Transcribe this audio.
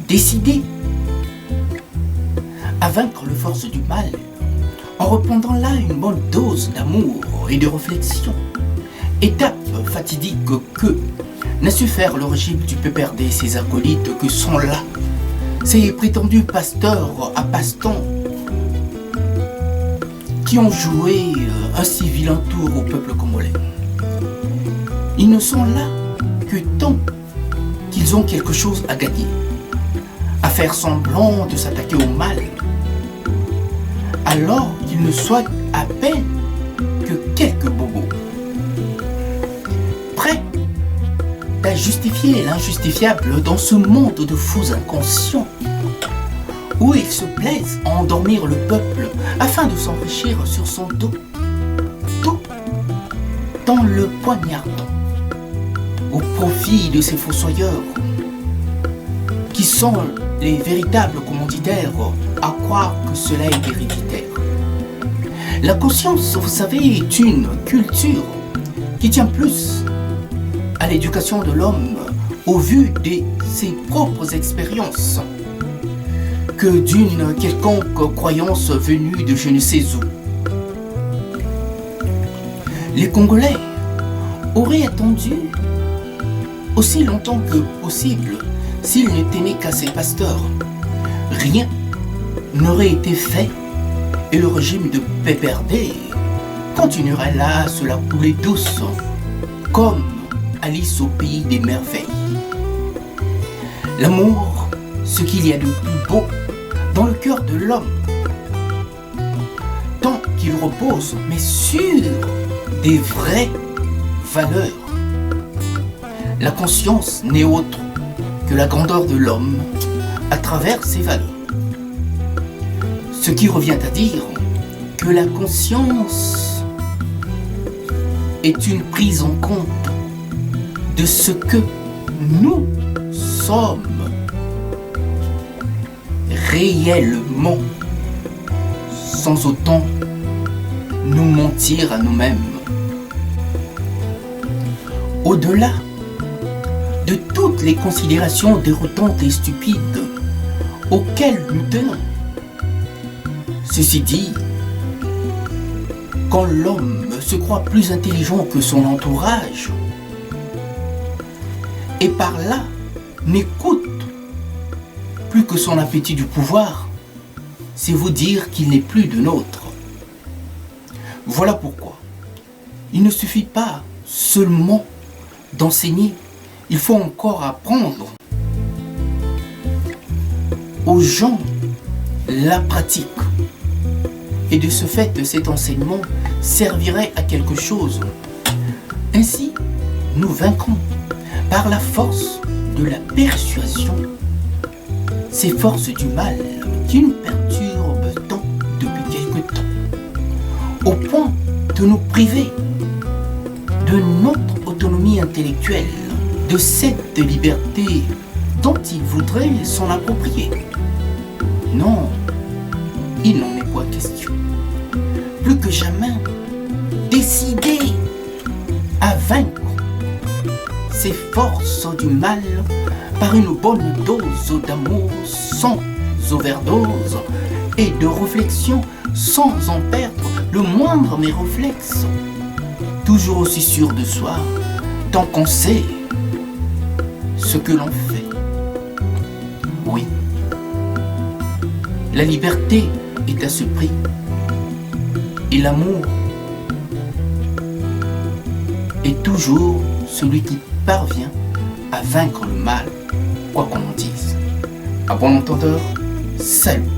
décidé à vaincre les forces du mal en répandant là une bonne dose d'amour et de réflexion. Étape fatidique que n'a su faire le régime du PPRD et ses acolytes que sont là ces prétendus pasteurs à passe-temps qui ont joué un si vilain tour au peuple congolais. Ils ne sont là que tant qu'ils ont quelque chose à gagner, à faire semblant de s'attaquer au mal, alors qu'ils ne soient à peine que quelques bobos, prêts à justifier l'injustifiable dans ce monde de fous inconscients, où ils se plaisent à endormir le peuple afin de s'enrichir sur son dos, tout en le poignardant au profit de ces fossoyeurs qui sont les véritables commanditaires à croire que cela est héréditaire. La conscience, vous savez, est une culture qui tient plus à l'éducation de l'homme au vu de ses propres expériences que d'une quelconque croyance venue de je ne sais où. Les Congolais auraient attendu aussi longtemps que possible s'ils ne tenaient qu'à ces pasteurs. Rien n'aurait été fait et le régime de PPRD continuerait là à se la couler douce comme Alice au pays des merveilles. L'amour, ce qu'il y a de plus beau dans le cœur de l'homme, tant qu'il repose, mais sur des vraies valeurs. La conscience n'est autre que la grandeur de l'homme à travers ses valeurs. Ce qui revient à dire que la conscience est une prise en compte de ce que nous sommes réellement, sans autant nous mentir à nous-mêmes. Au-delà de toutes les considérations déroutantes et stupides auxquelles nous tenons. Ceci dit, quand l'homme se croit plus intelligent que son entourage, et par là n'écoute plus que son appétit du pouvoir, c'est vous dire qu'il n'est plus de nôtre. Voilà pourquoi il ne suffit pas seulement d'enseigner, il faut encore apprendre aux gens la pratique. Et de ce fait, cet enseignement servirait à quelque chose. Ainsi, nous vaincrons par la force de la persuasion ces forces du mal qui nous perturbent tant depuis quelque temps, au point de nous priver de notre autonomie intellectuelle, de cette liberté dont ils voudraient s'en approprier. Non, il n'en est pas question. Plus que jamais, décidés à vaincre ces forces du mal par une bonne dose d'amour sans overdose et de réflexion sans en perdre le moindre mes réflexes. Toujours aussi sûr de soi, tant qu'on sait ce que l'on fait. Oui, la liberté est à ce prix. Et l'amour est toujours celui qui parvient à vaincre le mal, quoi qu'on en dise. À bon entendeur, salut.